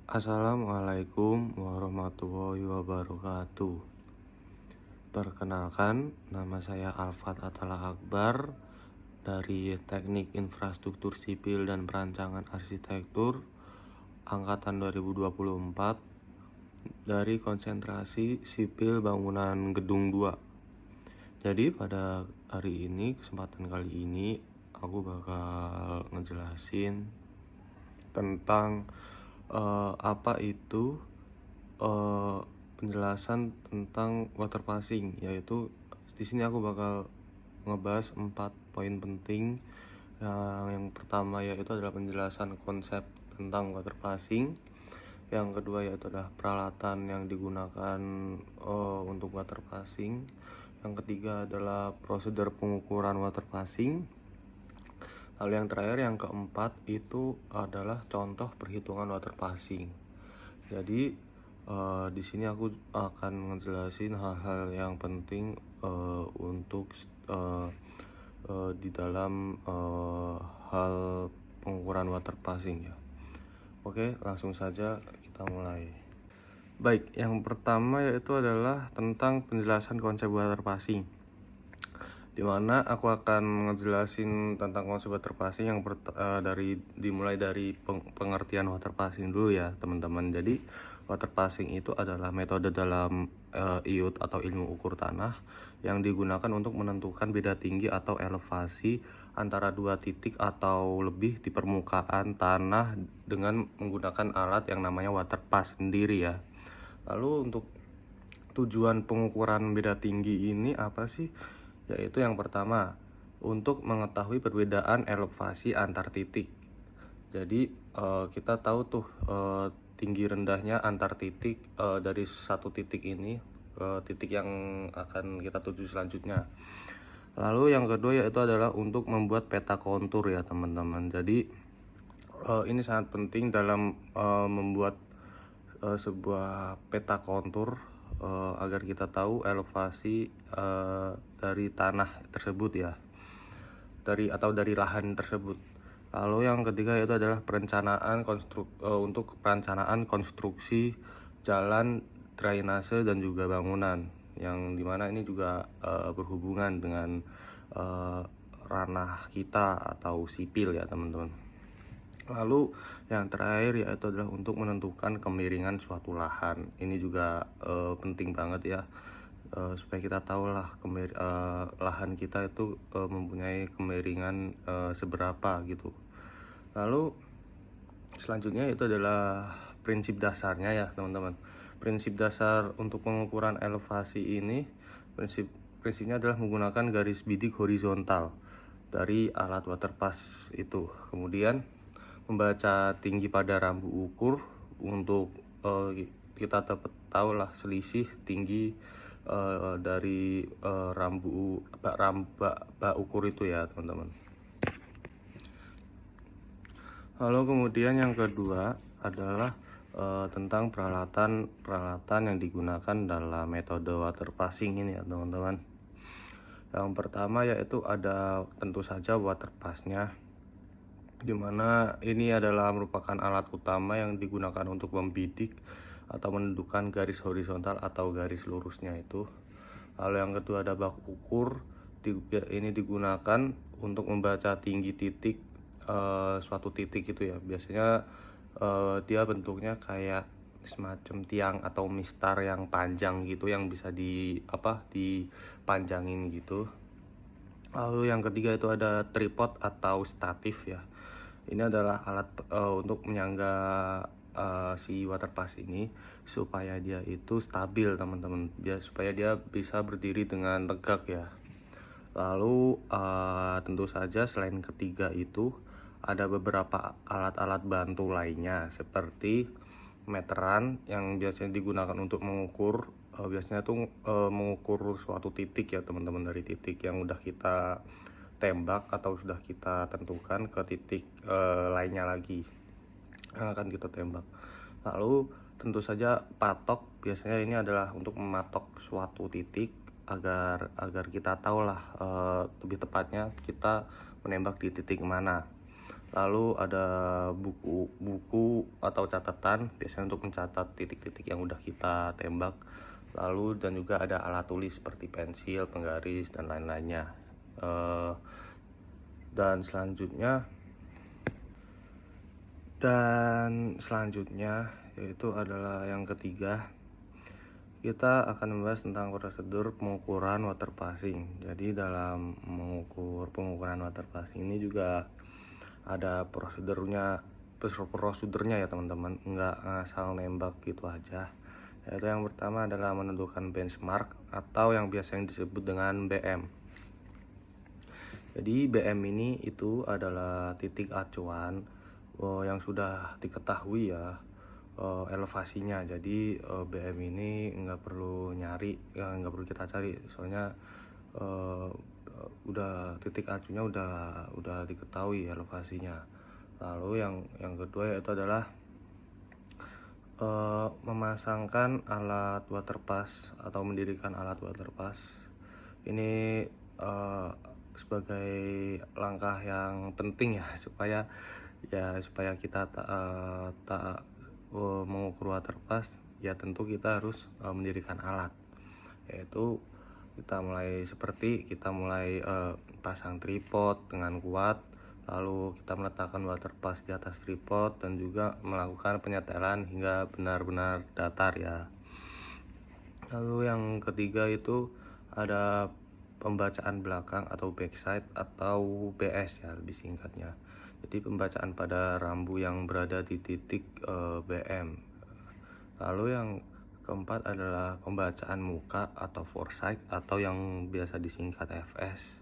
Assalamualaikum warahmatullahi wabarakatuh. Perkenalkan, nama saya Alfat Atala Akbar dari Teknik Infrastruktur Sipil dan Perancangan Arsitektur Angkatan 2024 dari konsentrasi Sipil Bangunan Gedung 2. Jadi pada hari ini, kesempatan kali ini aku bakal ngejelasin tentang apa itu penjelasan tentang water passing, yaitu di sini aku bakal ngebahas 4 poin penting. Yang pertama yaitu adalah penjelasan konsep tentang water passing. Yang kedua yaitu adalah peralatan yang digunakan untuk water passing. Yang ketiga adalah prosedur pengukuran water passing. Lalu yang terakhir, yang keempat, itu adalah contoh perhitungan water passing. Jadi di sini aku akan ngejelasin hal-hal yang penting untuk di dalam hal pengukuran water passing ya. Oke, langsung saja kita mulai. Baik, yang pertama yaitu adalah tentang penjelasan konsep water passing, dimana aku akan ngejelasin tentang konsep water passing yang dimulai dari pengertian water passing dulu ya teman-teman. Jadi water passing itu adalah metode dalam IUT atau ilmu ukur tanah yang digunakan untuk menentukan beda tinggi atau elevasi antara dua titik atau lebih di permukaan tanah dengan menggunakan alat yang namanya water pass sendiri ya. Lalu untuk tujuan pengukuran beda tinggi ini apa sih? Yaitu yang pertama, untuk mengetahui perbedaan elevasi antar titik. Jadi kita tahu tuh tinggi rendahnya antar titik dari satu titik ini ke titik yang akan kita tuju selanjutnya. Lalu yang kedua yaitu adalah untuk membuat peta kontur ya teman-teman. Jadi ini sangat penting dalam membuat sebuah peta kontur agar kita tahu elevasi dari tanah tersebut ya, dari lahan tersebut. Lalu yang ketiga yaitu adalah untuk perencanaan konstruksi jalan, drainase dan juga bangunan, yang dimana ini juga berhubungan dengan ranah kita atau sipil ya teman-teman. Lalu yang terakhir yaitu adalah untuk menentukan kemiringan suatu lahan. Ini juga penting banget ya, supaya kita tahu lah lahan kita itu mempunyai kemiringan seberapa gitu. Lalu selanjutnya itu adalah prinsip dasarnya ya teman-teman. Prinsip dasar untuk pengukuran elevasi ini, prinsipnya adalah menggunakan garis bidik horizontal dari alat water pass itu. Kemudian membaca tinggi pada rambu ukur untuk kita dapat tahu lah selisih tinggi dari bak ukur itu ya teman-teman. Lalu kemudian yang kedua adalah tentang peralatan yang digunakan dalam metode water passing ini ya teman-teman. Yang pertama yaitu ada tentu saja water passnya, dimana ini adalah merupakan alat utama yang digunakan untuk membidik atau menentukan garis horizontal atau garis lurusnya itu. Lalu yang kedua ada bak ukur. Ini digunakan untuk membaca tinggi titik suatu titik itu ya. Biasanya dia bentuknya kayak semacam tiang atau mistar yang panjang gitu, yang bisa dipanjangin gitu. Lalu yang ketiga itu ada tripod atau statif ya. Ini adalah alat untuk menyangga si water pass ini supaya dia itu stabil teman-teman, supaya dia bisa berdiri dengan tegak ya. Lalu tentu saja selain ketiga itu ada beberapa alat-alat bantu lainnya seperti meteran yang biasanya digunakan untuk mengukur mengukur suatu titik ya teman-teman, dari titik yang udah kita tembak atau sudah kita tentukan ke titik lainnya lagi yang akan kita tembak. Lalu tentu saja patok, biasanya ini adalah untuk mematok suatu titik agar kita tahu lah lebih tepatnya kita menembak di titik mana. Lalu ada buku atau catatan biasanya untuk mencatat titik-titik yang udah kita tembak. Lalu dan juga ada alat tulis seperti pensil, penggaris dan lain-lainnya. Eh, dan selanjutnya yaitu adalah yang ketiga, kita akan membahas tentang prosedur pengukuran water passing. Jadi dalam mengukur pengukuran water passing ini juga ada prosedurnya ya teman-teman, nggak asal nembak gitu aja. Yaitu yang pertama adalah menentukan benchmark atau yang biasanya disebut dengan BM. Jadi BM ini itu adalah titik acuan yang sudah diketahui ya elevasinya. Jadi BM ini nggak perlu nyari, ya nggak perlu kita cari, soalnya udah titik acunya udah diketahui elevasinya. Lalu yang kedua yaitu adalah memasangkan alat water pass atau mendirikan alat water pass. Ini sebagai langkah yang penting ya supaya kita mengukur water pass, ya tentu kita harus mendirikan alat. Yaitu kita mulai pasang tripod dengan kuat, lalu kita meletakkan water pass di atas tripod dan juga melakukan penyetelan hingga benar-benar datar ya. Lalu yang ketiga itu ada pembacaan belakang atau backside atau BS ya lebih singkatnya. Jadi pembacaan pada rambu yang berada di titik BM. Lalu yang keempat adalah pembacaan muka atau foresight atau yang biasa disingkat FS.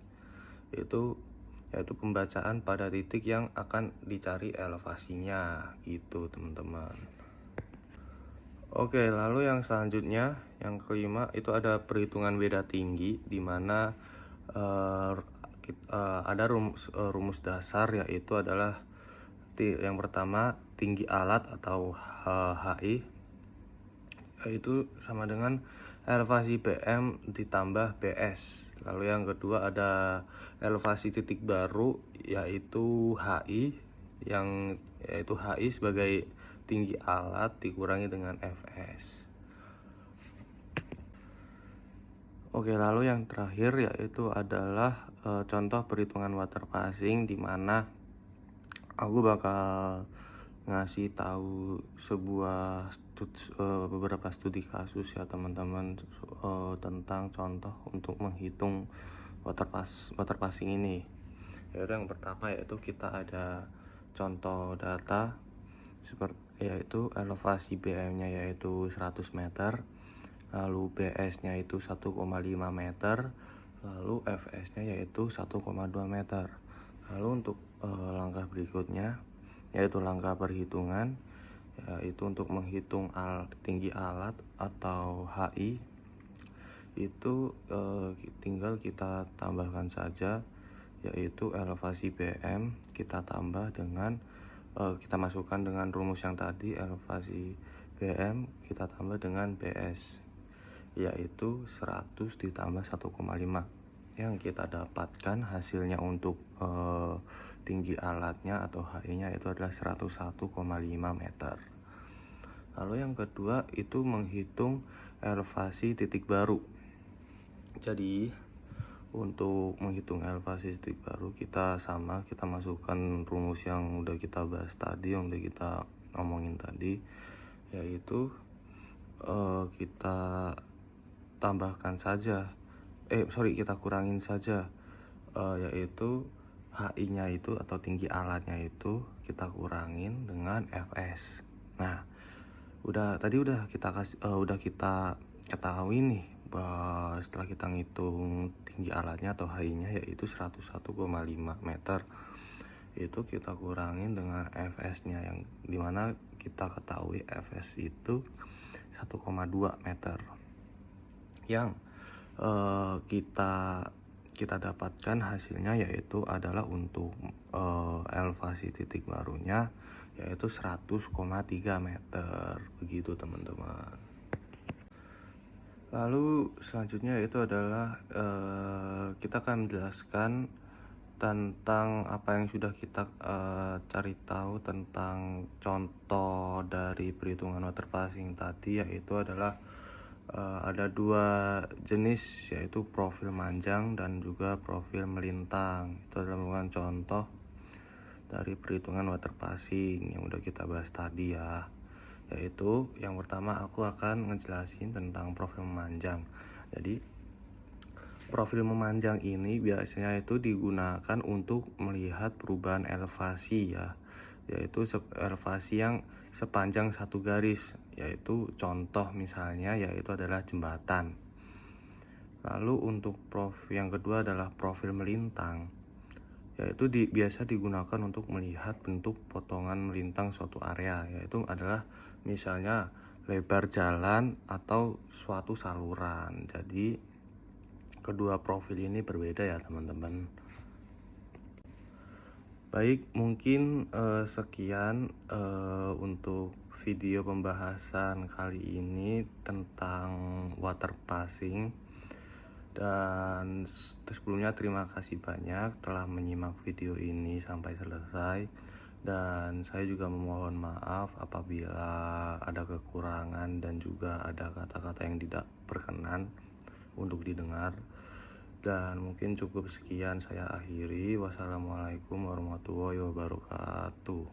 Yaitu pembacaan pada titik yang akan dicari elevasinya gitu teman-teman. Oke, lalu yang selanjutnya, yang kelima itu ada perhitungan beda tinggi, di mana ada rumus dasar, yaitu adalah yang pertama tinggi alat atau HI, yaitu sama dengan elevasi BM ditambah BS. Lalu yang kedua ada elevasi titik baru, yaitu HI, yaitu HI sebagai tinggi alat dikurangi dengan FS. Oke, lalu yang terakhir yaitu adalah contoh perhitungan water passing, di mana aku bakal ngasih tahu beberapa studi kasus ya teman-teman, tentang contoh untuk menghitung water passing ini. Yaitu yang pertama yaitu kita ada contoh data yaitu elevasi BM-nya yaitu 100 meter, lalu BS-nya itu 1,5 meter, lalu FS-nya yaitu 1,2 meter. Lalu untuk langkah berikutnya yaitu langkah perhitungan, yaitu untuk menghitung tinggi alat atau HI. Itu tinggal kita tambahkan saja, yaitu elevasi BM kita tambah dengan kita masukkan dengan rumus yang tadi, elevasi BM kita tambah dengan BS, yaitu 100 ditambah 1,5. Yang kita dapatkan hasilnya untuk tinggi alatnya atau HI-nya itu adalah 101,5 meter. Lalu yang kedua itu menghitung elevasi titik baru. Jadi untuk menghitung elevasi titik baru kita masukkan rumus yang udah kita bahas tadi, yang udah kita ngomongin tadi, yaitu kita kurangin saja, yaitu HI-nya itu atau tinggi alatnya itu kita kurangin dengan FS. Nah, udah kita ketahui nih, bahwa setelah kita ngitung tinggi alatnya atau HI-nya yaitu 101,5 meter, itu kita kurangin dengan FS-nya, yang dimana kita ketahui FS itu 1,2 meter. Yang kita dapatkan hasilnya yaitu adalah untuk elevasi titik barunya yaitu 100,3 meter, begitu teman-teman. Lalu selanjutnya itu adalah kita akan menjelaskan tentang apa yang sudah kita cari tahu tentang contoh dari perhitungan water passing tadi, yaitu adalah ada dua jenis, yaitu profil manjang dan juga profil melintang. Itu adalah merupakan contoh dari perhitungan water passing yang udah kita bahas tadi ya. Yaitu yang pertama aku akan ngejelasin tentang profil memanjang. Jadi profil memanjang ini biasanya itu digunakan untuk melihat perubahan elevasi ya, yaitu elevasi yang sepanjang satu garis, yaitu contoh misalnya yaitu adalah jembatan. Lalu untuk profil yang kedua adalah profil melintang, yaitu biasa digunakan untuk melihat bentuk potongan melintang suatu area, yaitu adalah misalnya lebar jalan atau suatu saluran. Jadi kedua profil ini berbeda ya teman-teman. Baik, mungkin sekian untuk video pembahasan kali ini tentang water passing. Dan sebelumnya terima kasih banyak telah menyimak video ini sampai selesai. Dan saya juga memohon maaf apabila ada kekurangan dan juga ada kata-kata yang tidak berkenan untuk didengar. Dan mungkin cukup sekian saya akhiri. Wassalamualaikum warahmatullahi wabarakatuh.